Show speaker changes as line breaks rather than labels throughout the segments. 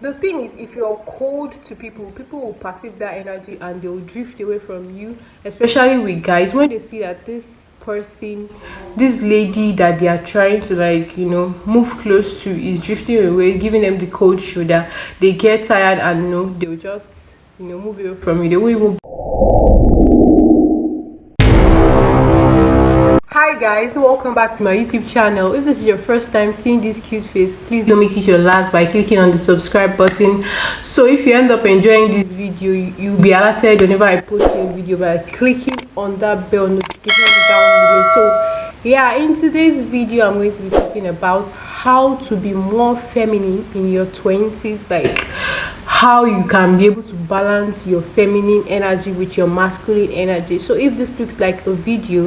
The thing is, if you're cold to people, people will perceive that energy and they will drift away from you, especially with guys. When they see that this person, this lady that they are trying to, like, move close to is drifting away, giving them the cold shoulder, they get tired and they'll just move away from you. They won't even. Hi guys, welcome back to my YouTube channel. If this is your first time seeing this cute face, please don't make it your last by clicking on the subscribe button. So if you end up enjoying this video, you'll be alerted whenever I post a video by clicking on that bell notification down below. So yeah, in today's video I'm going to be talking about how to be more feminine in your 20s, like how you can be able to balance your feminine energy with your masculine energy. So if this looks like a video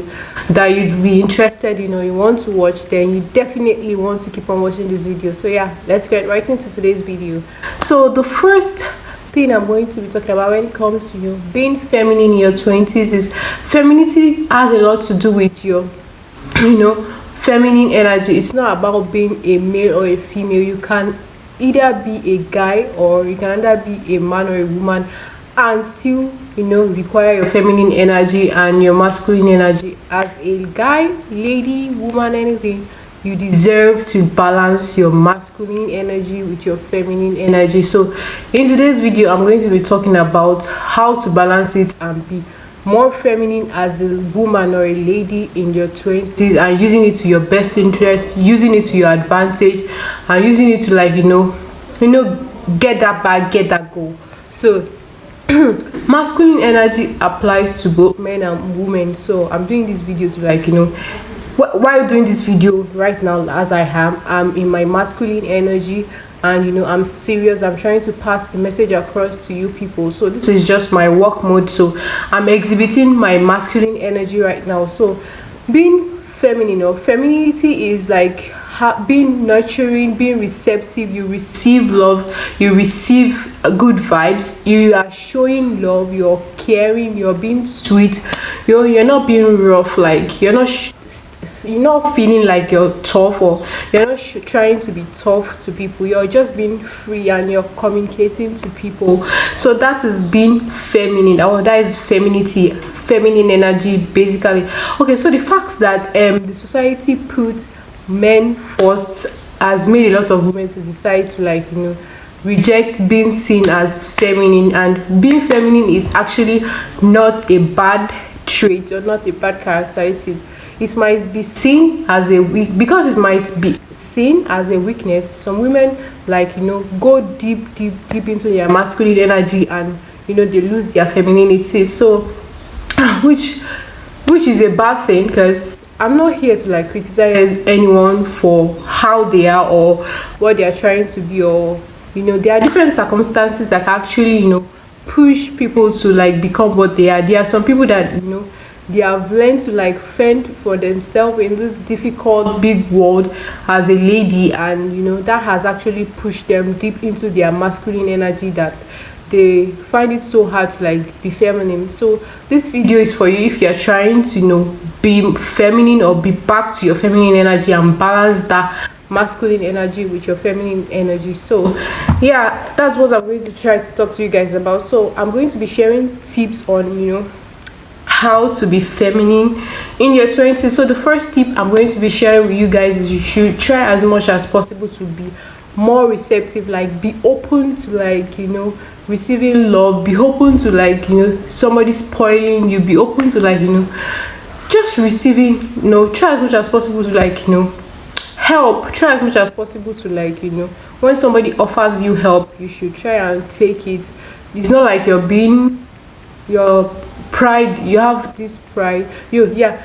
that you'd be interested in or you want to watch, then you definitely want to keep on watching this video. So yeah, let's get right into today's video. So the first thing I'm going to be talking about when it comes to being feminine in your 20s is femininity has a lot to do with your feminine energy. It's not about being a male or a female. You can either be a guy or you can either be a man or a woman and still require your feminine energy and your masculine energy. As a guy, lady, woman, anything, you deserve to balance your masculine energy with your feminine energy. So in today's video I'm going to be talking about how to balance it and be more feminine as a woman or a lady in your 20s, and using it to your best interest, using it to your advantage, and using it to, like, get that bag, get that goal. So masculine energy applies to both men and women. So I'm doing this video to, like, while doing this video right now, as I'm in my masculine energy, and I'm serious. I'm trying to pass the message across to you people. So this is just my work mode, so I'm exhibiting my masculine energy right now. So being feminine or femininity is like being nurturing, being receptive. You receive love, you receive good vibes, you are showing love, you're caring, you're being sweet, you're not being rough, like you're not feeling like you're tough, or you're not trying to be tough to people. You're just being free and you're communicating to people. So that is being feminine, or that is femininity, feminine energy, basically. Okay, so the fact that the society put men first has made a lot of women to decide to, like, reject being seen as feminine. And being feminine is actually not a bad trait or not a bad characteristic. It might be seen as a because it might be seen as a weakness. Some women, like, go deep into their masculine energy, and they lose their femininity. So which is a bad thing, because I'm not here to, like, criticize anyone for how they are or what they are trying to be, or there are different circumstances that actually push people to, like, become what they are. There are some people that they have learned to, like, fend for themselves in this difficult big world as a lady, and that has actually pushed them deep into their masculine energy, that they find it so hard to, like, be feminine. So this video is for you if you're trying to be feminine or be back to your feminine energy and balance that masculine energy with your feminine energy. So yeah, that's what I'm going to try to talk to you guys about. So I'm going to be sharing tips on how to be feminine in your 20s. So the first tip I'm going to be sharing with you guys is you should try as much as possible to be more receptive. Like, be open to, like, receiving love, be open to, like, somebody spoiling you, be open to, like, just receiving. Try as much as possible to, like, help. Try as much as possible to, like, when somebody offers you help, you should try and take it. It's not like you're being your pride. You have this pride,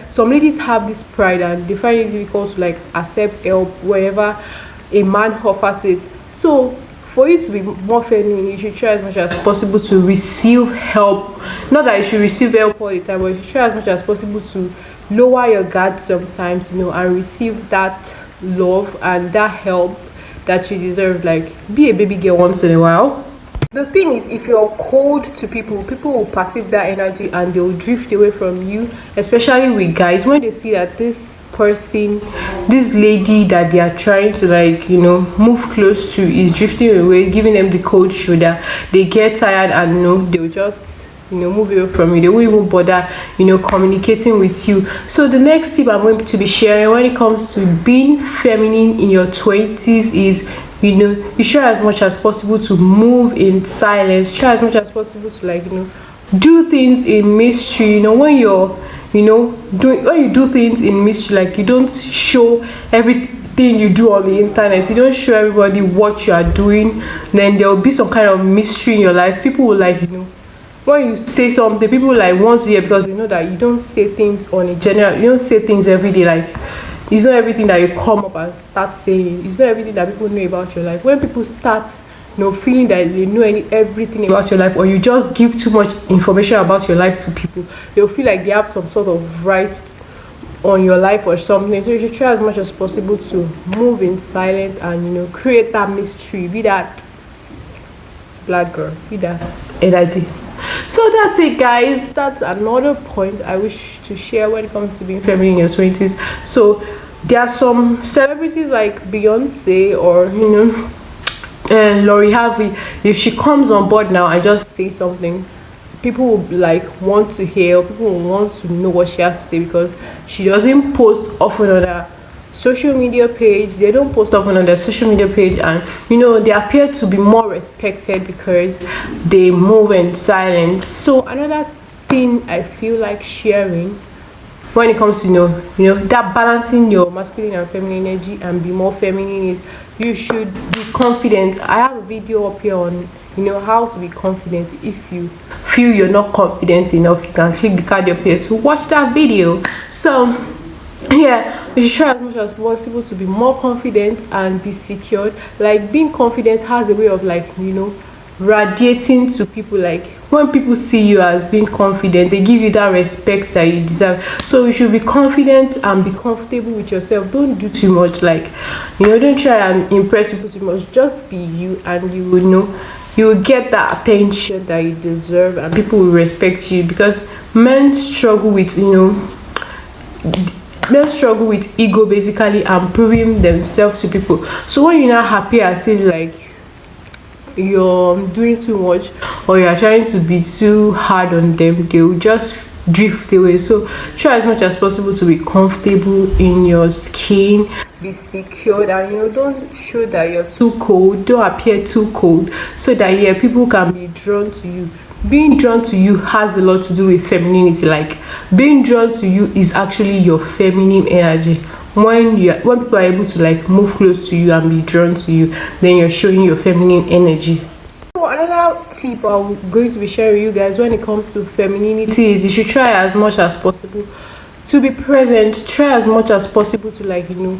some ladies have this pride and they find it difficult to, like, accept help wherever a man offers it. So for you to be more feminine, you should try as much as possible to receive help. Not that you should receive help all the time, but you should try as much as possible to lower your guard sometimes, and receive that love and that help that you deserve. Like, be a baby girl once in a while. The thing is, if you're cold to people, people will perceive that energy and they will drift away from you, especially with guys. When they see that this person, this lady that they are trying to, like, you know, move close to is drifting away, giving them the cold shoulder, they get tired and, you know, they'll just, you know, move away from you. They won't even bother, you know, communicating with you. So the next tip I'm going to be sharing when it comes to being feminine in your 20s is, you know, you try as much as possible to move in silence. Try as much as possible to, like, you know, do things in mystery. You know, when you're, you know, when you do things in mystery, like, you don't show everything you do on the internet, you don't show everybody what you are doing, then there will be some kind of mystery in your life. People will, like, you know, when you say something, people like want to hear, because you know that you don't say things on a general, you don't say things every day. Like, it's not everything that you come up and start saying. It's not everything that people know about your life. When people start, you know, feeling that they know everything about your life, or you just give too much information about your life to people, they'll feel like they have some sort of rights on your life or something. So you should try as much as possible to move in silence and, you know, create that mystery. Be that black girl, be that energy. So that's it, guys. That's another point I wish to share when it comes to being feminine in your 20s. So there are some celebrities like Beyonce, or, you know, Lori Harvey. If she comes on board now and just say something, people will, like, want to hear, people will want to know what she has to say, because she doesn't post often on her social media page. They don't post often on their social media page, and, you know, they appear to be more respected because they move in silence. So another thing I feel like sharing when it comes to, you know, that balancing your masculine and feminine energy and be more feminine is, you should be confident. I have a video up here on, you know, how to be confident. If you feel you're not confident enough, you can click the card up here to watch that video. So yeah, you should try as much as possible to be more confident and be secured. Like, being confident has a way of, like, you know, radiating to people. Like, when people see you as being confident, they give you that respect that you deserve. So you should be confident and be comfortable with yourself. Don't do too much, like, you know, don't try and impress people too much. Just be you, and you will know, you will get that attention that you deserve, and people will respect you. Because men struggle with, you know, men struggle with ego, basically, and proving themselves to people. So when you're not happy as if, like, you're doing too much, or you're trying to be too hard on them, they'll just drift away. So try as much as possible to be comfortable in your skin, be secured, and, you know, don't show that you're too cold, don't appear too cold, so that, yeah, people can be drawn to you. Being drawn to you has a lot to do with femininity. Like, being drawn to you is actually your feminine energy. When people are able to, like, move close to you and be drawn to you, then you're showing your feminine energy. So another tip I'm going to be sharing with you guys when it comes to femininity is, you should try as much as possible to be present. Try as much as possible to, like, you know,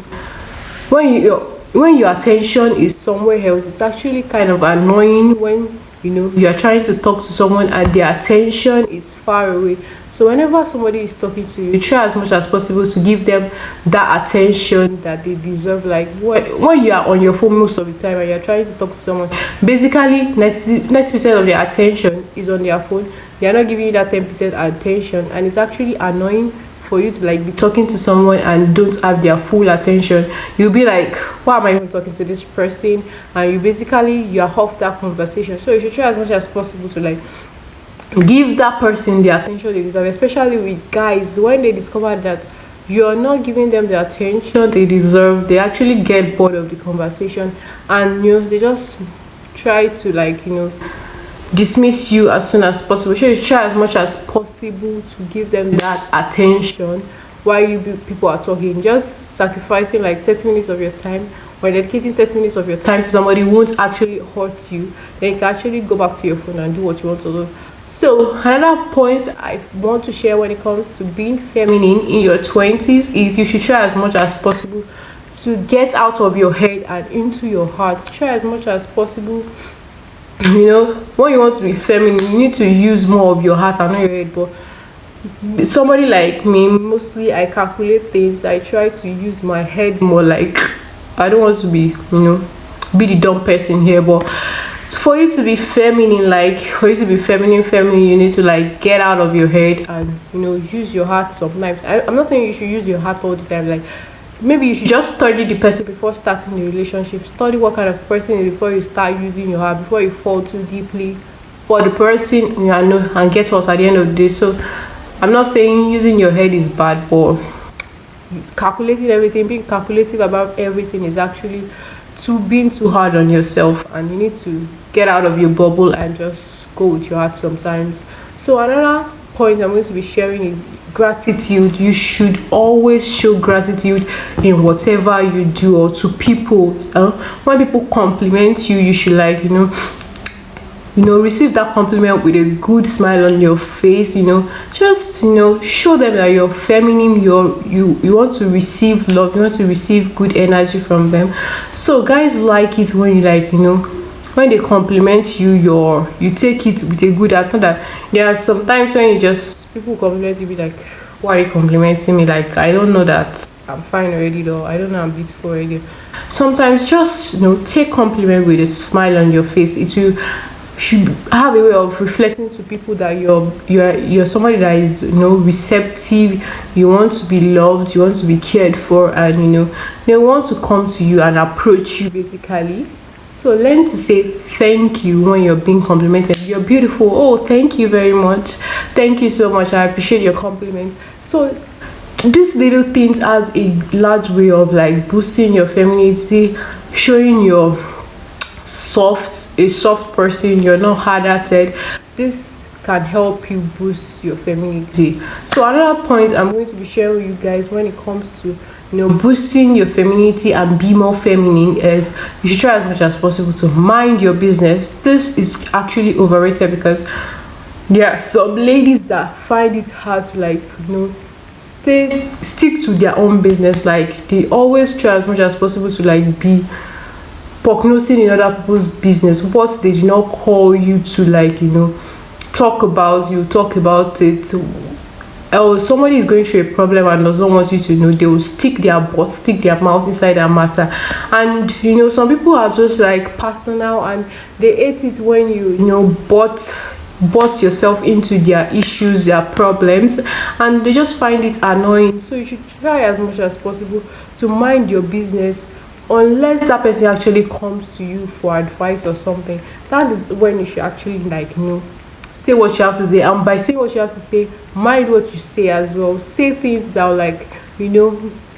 when your attention is somewhere else, it's actually kind of annoying when, you know, you are trying to talk to someone and their attention is far away. So whenever somebody is talking to you, try as much as possible to give them that attention that they deserve. Like, when you are on your phone most of the time and you're trying to talk to someone, basically 90% of their attention is on their phone. They are not giving you that 10% attention, and it's actually annoying for you to, like, be talking to someone and don't have their full attention. You'll be like, why am I even talking to this person? And you're off that conversation. So you should try as much as possible to, like, give that person the attention they deserve, especially with guys. When they discover that you're not giving them the attention they deserve, they actually get bored of the conversation, and, you know, they just try to, like, you know, dismiss you as soon as possible. So you try as much as possible to give them that attention while people are talking. Just sacrificing like 30 minutes of your time, or dedicating 30 minutes of your time to somebody won't actually hurt you. Then you can actually go back to your phone and do what you want to do. So another point I want to share when it comes to being feminine in your 20s is, you should try as much as possible to get out of your head and into your heart. Try as much as possible. You know, when you want to be feminine, you need to use more of your heart and not your head. But somebody like me, mostly I calculate things. I try to use my head more. Like, I don't want to be, you know, be the dumb person here, but For you to be feminine, like for you to be feminine, you need to like get out of your head and use your heart sometimes. I'm not saying you should use your heart all the time. Like maybe you should just study the person before starting the relationship. Study what kind of person is before you start using your heart, before you fall too deeply for the person, and get what at the end of the day. So I'm not saying using your head is bad, but calculating everything, being calculative about everything is actually being too hard on yourself, and you need to get out of your bubble and just go with your heart sometimes. So another point I'm going to be sharing is gratitude. You should always show gratitude in whatever you do or to people. When people compliment you, you should like receive that compliment with a good smile on your face. Just show them that you're feminine, you want to receive love, you want to receive good energy from them. So guys like it when you like when they compliment you, you take it with a good heart. Not that there are sometimes when people compliment you, be like, why are you complimenting me? Like, I don't know that I'm fine already, though. I don't know I'm beautiful already. Sometimes just take compliment with a smile on your face. It will should have a way of reflecting to people that you're somebody that is receptive. You want to be loved, you want to be cared for, and they want to come to you and approach you basically. So learn to say thank you when you're being complimented. You're beautiful. Oh, thank you very much. Thank you so much. I appreciate your compliment. So these little things has a large way of like boosting your femininity, showing you're a soft person, you're not hard-hearted. This can help you boost your femininity. So another point I'm going to be sharing with you guys when it comes to boosting your femininity and be more feminine is you should try as much as possible to mind your business. This is actually overrated because there are some ladies that find it hard to like stick to their own business. Like they always try as much as possible to like be prognosing in other people's business, what they did not call you to like talk about. You talk about it. Oh, somebody is going through a problem and doesn't want you to know, they will stick their mouth inside that matter. And some people are just like personal, and they hate it when you bought yourself into their issues, their problems, and they just find it annoying. So you should try as much as possible to mind your business, unless that person actually comes to you for advice or something. That is when you should actually like say what you have to say, and by saying what you have to say, mind what you say as well. Say things that will like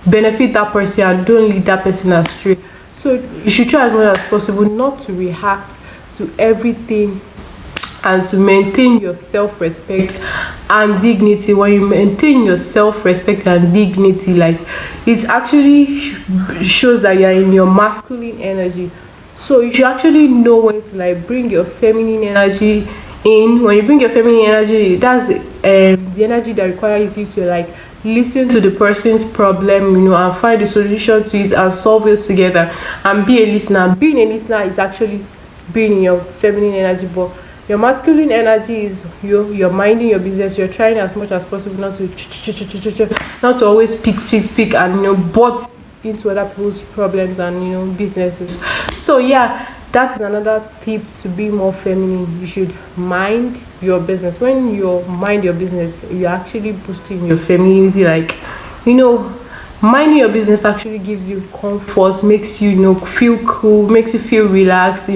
benefit that person and don't lead that person astray. So you should try as much as possible not to react to everything, and to maintain your self-respect and dignity. When you maintain your self-respect and dignity, like it actually shows that you're in your masculine energy. So you should actually know when to like bring your feminine energy in. When you bring your feminine energy, that's the energy that requires you to like listen to the person's problem, and find the solution to it and solve it together, and be a listener. Being a listener is actually being in your feminine energy. But your masculine energy is you're minding your business. You're trying as much as possible not to always speak and butt into other people's problems and businesses. So yeah, that's another tip to be more feminine. You should mind your business. When you mind your business, you're actually boosting your femininity. Like minding your business actually gives you comfort, makes you feel cool, makes you feel relaxed.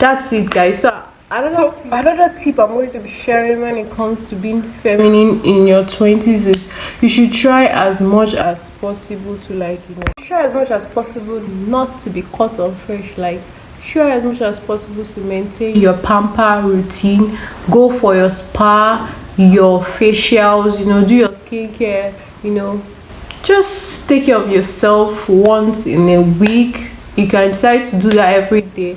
That's it, guys. So another tip I'm going to be sharing when it comes to being feminine in your 20s is you should try as much as possible to like try as much as possible not to be caught on fresh. Like try as much as possible to maintain your pamper routine. Go for your spa, your facials, do your skincare, just take care of yourself once in a week. You can decide to do that every day.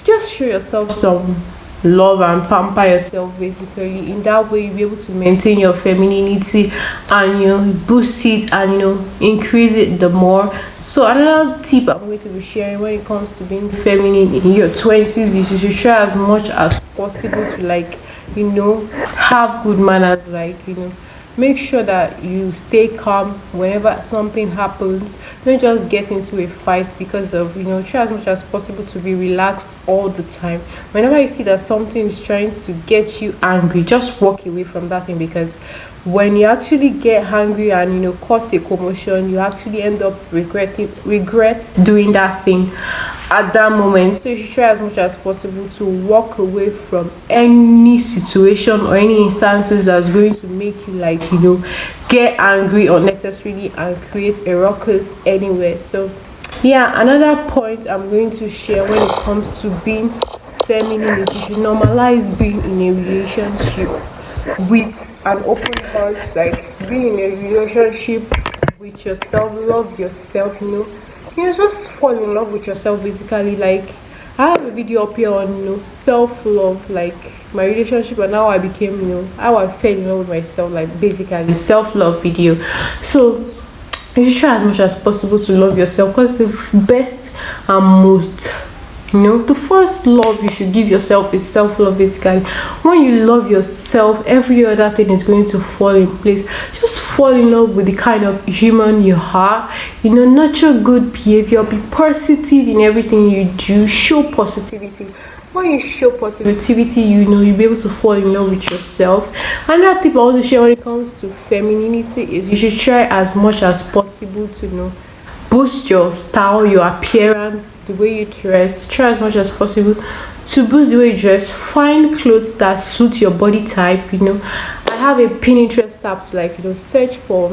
Just show yourself some love and pamper yourself basically. In that way you'll be able to maintain your femininity and boost it and increase it the more. So another tip I'm going to be sharing when it comes to being feminine in your 20s is you should try as much as possible to like have good manners. Like make sure that you stay calm whenever something happens. Don't just get into a fight because of, try as much as possible to be relaxed all the time. Whenever you see that something is trying to get you angry, just walk away from that thing, because when you actually get angry and cause a commotion, you actually end up regret doing that thing at that moment. So you should try as much as possible to walk away from any situation or any instances that's going to make you get angry unnecessarily and create a ruckus anywhere. So yeah, another point I'm going to share when it comes to being feminine is you should normalize being in a relationship with an open heart. Like, being in a relationship with yourself, love yourself, just fall in love with yourself basically. Like, I have a video up here on self-love, like my relationship and how I became, how I fell in love with myself, like basically self-love video. So you should try as much as possible to love yourself, because the best and most, the first love you should give yourself is self-love basically. When you love yourself, every other thing is going to fall in place. Just fall in love with the kind of human you are, nurture good behavior, be positive in everything you do, show positivity. When you show positivity, you'll be able to fall in love with yourself. Another tip I want to share when it comes to femininity is you should try as much as possible to boost your style, your appearance, the way you dress. Try as much as possible to boost the way you dress. Find clothes that suit your body type. I have a Pinterest tab to search for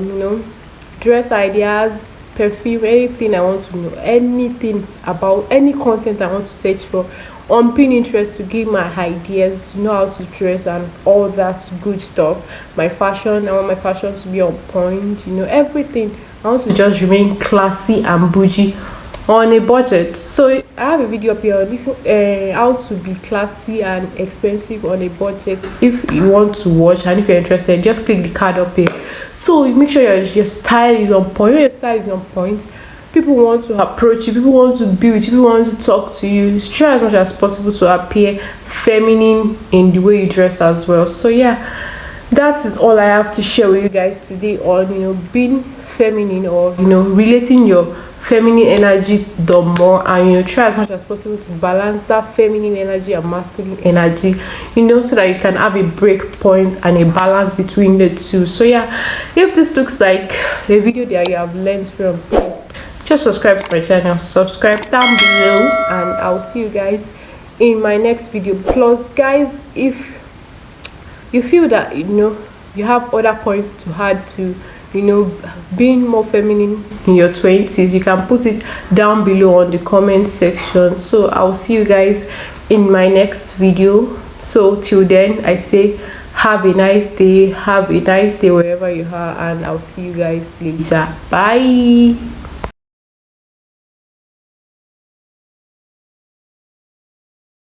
dress ideas, perfume, anything I want to know, anything about any content I want to search for on Pinterest to give my ideas, to know how to dress and all that good stuff. My fashion, I want my fashion to be on point, everything. I want to just remain classy and bougie on a budget. So I have a video up here on how to be classy and expensive on a budget. If you want to watch and if you're interested, just click the card up here. So make sure your style is on point. When your style is on point, people want to approach you, people want to be with you, people want to talk to you. Try as much as possible to appear feminine in the way you dress as well. So yeah, that is all I have to share with you guys today on being feminine, or relating your feminine energy the more, and try as much as possible to balance that feminine energy and masculine energy, so that you can have a break point and a balance between the two. So yeah, if this looks like a video that you have learned from, please just subscribe to my channel, subscribe down below, and I'll see you guys in my next video. Plus guys, if you feel that you have other points to add to being more feminine in your 20s, you can put it down below on the comment section. So I'll see you guys in my next video. So till then, I say have a nice day wherever you are, and I'll see you guys later. Bye.